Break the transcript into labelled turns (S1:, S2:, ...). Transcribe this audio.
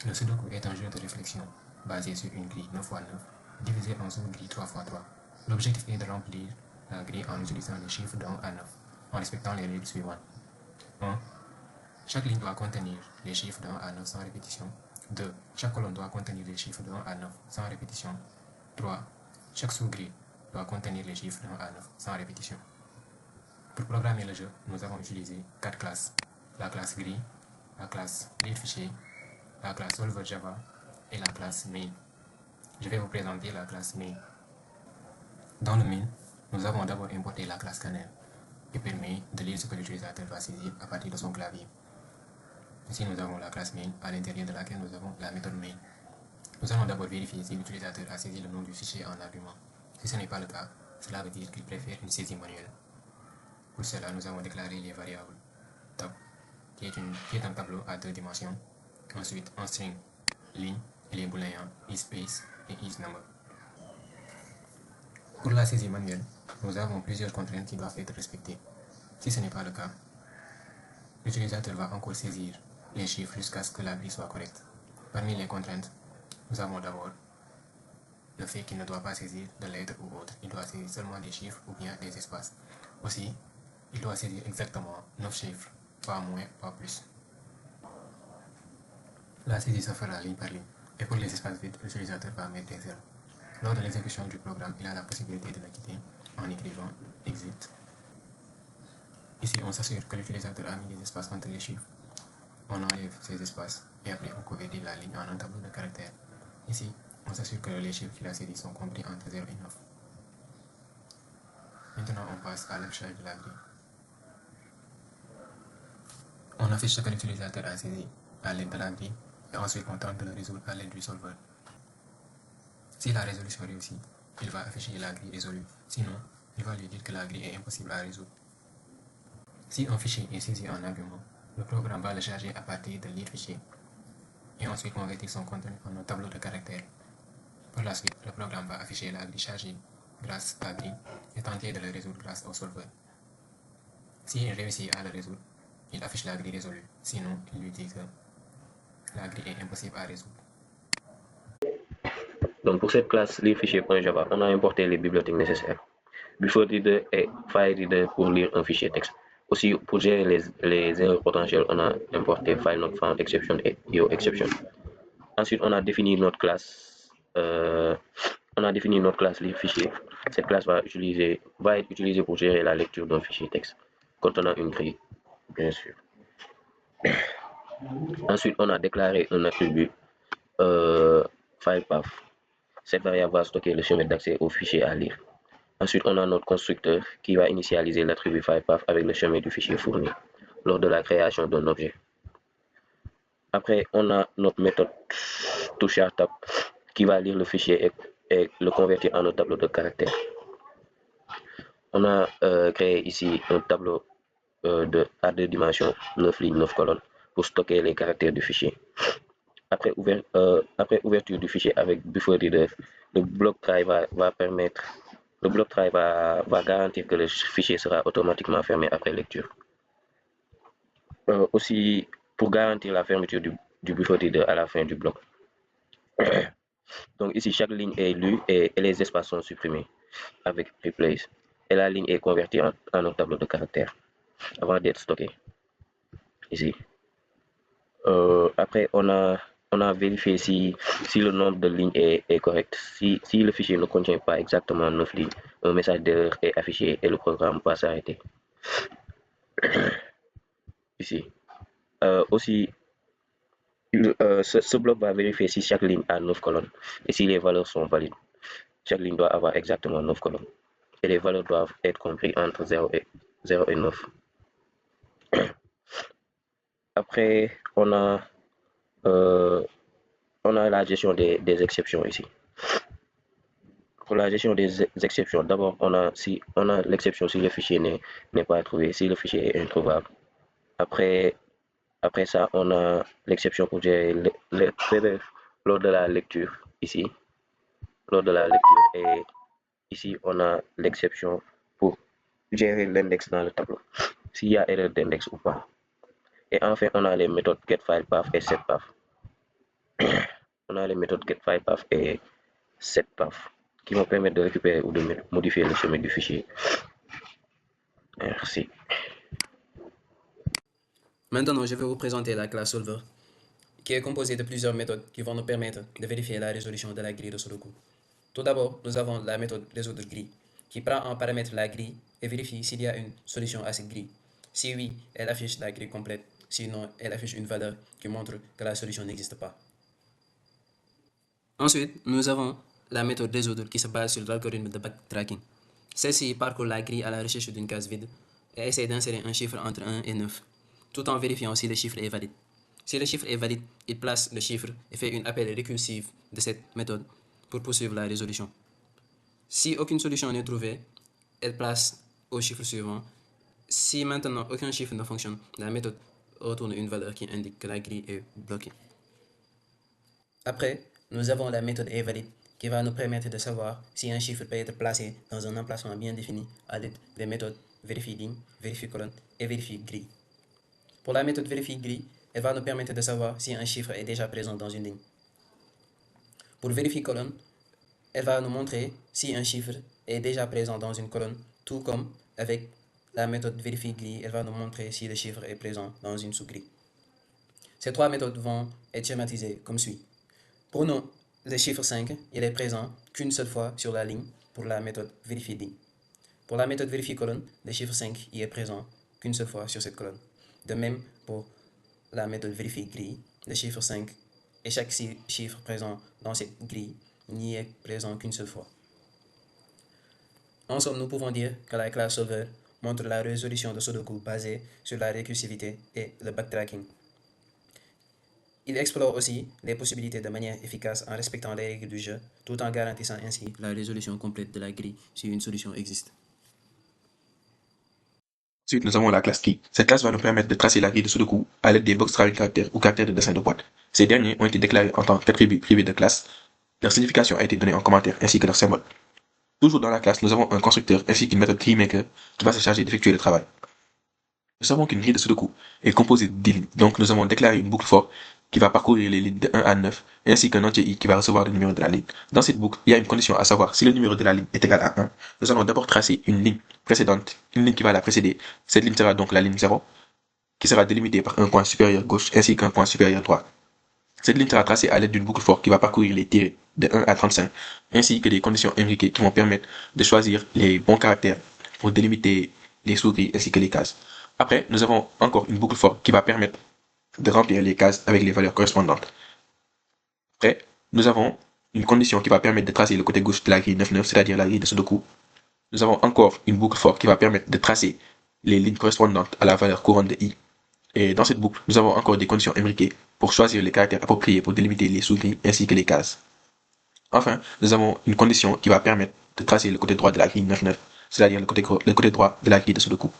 S1: Le Sudoku est un jeu de réflexion basé sur une grille 9 x 9 divisée en sous-grilles 3 x 3. L'objectif est de remplir la grille en utilisant les chiffres de 1 à 9 en respectant les règles suivantes. 1. Chaque ligne doit contenir les chiffres de 1 à 9 sans répétition. 2. Chaque colonne doit contenir les chiffres de 1 à 9 sans répétition. 3. Chaque sous-grille doit contenir les chiffres de 1 à 9 sans répétition. Pour programmer le jeu, nous avons utilisé 4 classes. La classe grille, la classe read fichier, la classe solver Java et la classe main. Je vais vous présenter la classe main. Dans le main, nous avons d'abord importé la classe scanner qui permet de lire ce que l'utilisateur va saisir à partir de son clavier. Ici, nous avons la classe main à l'intérieur de laquelle nous avons la méthode main. Nous allons d'abord vérifier si l'utilisateur a saisi le nom du fichier en argument. Si ce n'est pas le cas, cela veut dire qu'il préfère une saisie manuelle. Pour cela, nous avons déclaré les variables tab, qui est un tableau à 2 dimensions. Ensuite, un string, ligne, et les booléens isSpace et isNumber. Pour la saisie manuelle, nous avons plusieurs contraintes qui doivent être respectées. Si ce n'est pas le cas, l'utilisateur va encore saisir les chiffres jusqu'à ce que la grille soit correcte. Parmi les contraintes, nous avons d'abord le fait qu'il ne doit pas saisir de lettres ou autres, il doit saisir seulement des chiffres ou bien des espaces. Aussi, il doit saisir exactement 9 chiffres, pas moins, pas plus. La saisie se fera ligne par ligne, et pour les espaces vides, l'utilisateur va mettre des zéros. Lors de l'exécution du programme, il a la possibilité de le quitter en écrivant exit. Ici, on s'assure que l'utilisateur a mis des espaces entre les chiffres. On enlève ces espaces et après on convertit la ligne en un tableau de caractères. Ici, on s'assure que les chiffres qu'il a saisis sont compris entre 0 et 9. Maintenant, on passe à l'affichage de la grille. On affiche ce que l'utilisateur a saisi à l'aide de la grille et ensuite on tente de le résoudre à l'aide du solver. Si la résolution réussit, il va afficher la grille résolue. Sinon, il va lui dire que la grille est impossible à résoudre. Si un fichier est saisi en argument, le programme va le charger à partir de lire fichier et ensuite convertir son contenu en un tableau de caractères. Par la suite, le programme va afficher la grille chargée grâce à la grille et tenter de le résoudre grâce au solver. S'il réussit à le résoudre, il affiche la grille résolue. Sinon, il lui dit que la grille est impossible à résoudre.
S2: Donc pour cette classe lirefichier.java, on a importé les bibliothèques nécessaires. BufferedReader et FileReader pour lire un fichier texte. Aussi, pour gérer les erreurs potentielles, on a importé FileNotFoundException et IOException. Ensuite, on a défini notre classe. lirefichier. Cette classe va être utilisée pour gérer la lecture d'un fichier texte contenant une grille, bien sûr. Ensuite, on a déclaré un attribut FilePath. Cette variable va stocker le chemin d'accès au fichier à lire. Ensuite, on a notre constructeur qui va initialiser l'attribut FilePath avec le chemin du fichier fourni lors de la création d'un objet. Après, on a notre méthode toSharTab qui va lire le fichier et le convertir en un tableau de caractères. On a créé ici un tableau à 2 dimensions, 9 lignes, 9 colonnes, pour stocker les caractères du fichier. Après ouverture du fichier avec BufferedReader, le bloc try va garantir que le fichier sera automatiquement fermé après lecture. Aussi, pour garantir la fermeture du BufferedReader à la fin du bloc. Donc ici, chaque ligne est lue et les espaces sont supprimés avec replace. Et la ligne est convertie en un tableau de caractères avant d'être stockée. Ici. Après, on a vérifié si le nombre de lignes est correct. Si le fichier ne contient pas exactement 9 lignes, un message d'erreur est affiché et le programme va s'arrêter. Ici. Aussi, ce bloc va vérifier si chaque ligne a 9 colonnes et si les valeurs sont valides. Chaque ligne doit avoir exactement 9 colonnes et les valeurs doivent être comprises entre 0 et 9. Après, on a la gestion des exceptions ici. Pour la gestion des exceptions, d'abord, on a l'exception si le fichier n'est pas trouvé, si le fichier est introuvable. Après ça, on a l'exception pour gérer lors de la lecture ici. Lors de la lecture, et ici, on a l'exception pour gérer l'index dans le tableau, s'il y a erreur d'index ou pas. Et enfin, on a les méthodes getFilePath et setPath. a les méthodes getFilePath et setPath qui vont permettre de récupérer ou de modifier le chemin du fichier. Merci.
S3: Maintenant, je vais vous présenter la classe Solver, qui est composée de plusieurs méthodes qui vont nous permettre de vérifier la résolution de la grille de Sudoku. Tout d'abord, nous avons la méthode résoudre grille, qui prend en paramètre la grille et vérifie s'il y a une solution à cette grille. Si oui, elle affiche la grille complète, sinon elle affiche une valeur qui montre que la solution n'existe pas. Ensuite, nous avons la méthode résoudre qui se base sur l'algorithme de backtracking. Celle-ci parcourt la grille à la recherche d'une case vide et essaie d'insérer un chiffre entre 1 et 9, tout en vérifiant si le chiffre est valide. Si le chiffre est valide, il place le chiffre et fait une appel récursive de cette méthode pour poursuivre la résolution. Si aucune solution n'est trouvée, elle place au chiffre suivant. Si maintenant aucun chiffre ne fonctionne, la méthode retourne une valeur qui indique que la grille est bloquée. Après, nous avons la méthode EValid qui va nous permettre de savoir si un chiffre peut être placé dans un emplacement bien défini à l'aide des méthodes vérifie ligne, vérifie colonne et vérifie grille. Pour la méthode vérifie grille, elle va nous permettre de savoir si un chiffre est déjà présent dans une ligne. Pour vérifie colonne, elle va nous montrer si un chiffre est déjà présent dans une colonne, tout comme avec la méthode vérifie grille, elle va nous montrer si le chiffre est présent dans une sous-grille. Ces trois méthodes vont être schématisées comme suit. Pour nous, le chiffre 5, il est présent qu'une seule fois sur la ligne pour la méthode vérifie ligne. Pour la méthode vérifie colonne, le chiffre 5 y est présent qu'une seule fois sur cette colonne. De même, pour la méthode vérifie grille, le chiffre 5 et chaque chiffre présent dans cette grille n'y est présent qu'une seule fois. En somme, nous pouvons dire que la classe Solver montre la résolution de Sudoku basée sur la récursivité et le backtracking. Il explore aussi les possibilités de manière efficace en respectant les règles du jeu, tout en garantissant ainsi la résolution complète de la grille si une solution existe.
S4: Ensuite, nous avons la classe Key. Cette classe va nous permettre de tracer la grille de Sudoku à l'aide des box travail caractères ou caractères de dessin de boîte. Ces derniers ont été déclarés en tant qu'attributs privés de classe. Leur signification a été donnée en commentaire ainsi que leur symbole. Toujours dans la classe, nous avons un constructeur ainsi qu'une méthode KeyMaker qui va se charger d'effectuer le travail. Nous savons qu'une grille de Sudoku est composée de lignes, donc nous avons déclaré une boucle for qui va parcourir les lignes de 1 à 9, ainsi qu'un entier i qui va recevoir le numéro de la ligne. Dans cette boucle, il y a une condition à savoir si le numéro de la ligne est égal à 1, nous allons d'abord tracer une ligne précédente, une ligne qui va la précéder. Cette ligne sera donc la ligne 0, qui sera délimitée par un point supérieur gauche ainsi qu'un point supérieur droit. Cette ligne sera tracée à l'aide d'une boucle for qui va parcourir les tirés de 1 à 35, ainsi que des conditions imbriquées qui vont permettre de choisir les bons caractères pour délimiter les sous-grilles ainsi que les cases. Après, nous avons encore une boucle for qui va permettre de remplir les cases avec les valeurs correspondantes. Après, nous avons une condition qui va permettre de tracer le côté gauche de la grille 9-9, c'est-à-dire la grille de Sudoku. Nous avons encore une boucle for qui va permettre de tracer les lignes correspondantes à la valeur courante de i. Et dans cette boucle, nous avons encore des conditions imbriquées pour choisir les caractères appropriés pour délimiter les sous-grilles ainsi que les cases. Enfin, nous avons une condition qui va permettre de tracer le côté droit de la grille 9-9, c'est-à-dire le côté droit de la grille de Sudoku.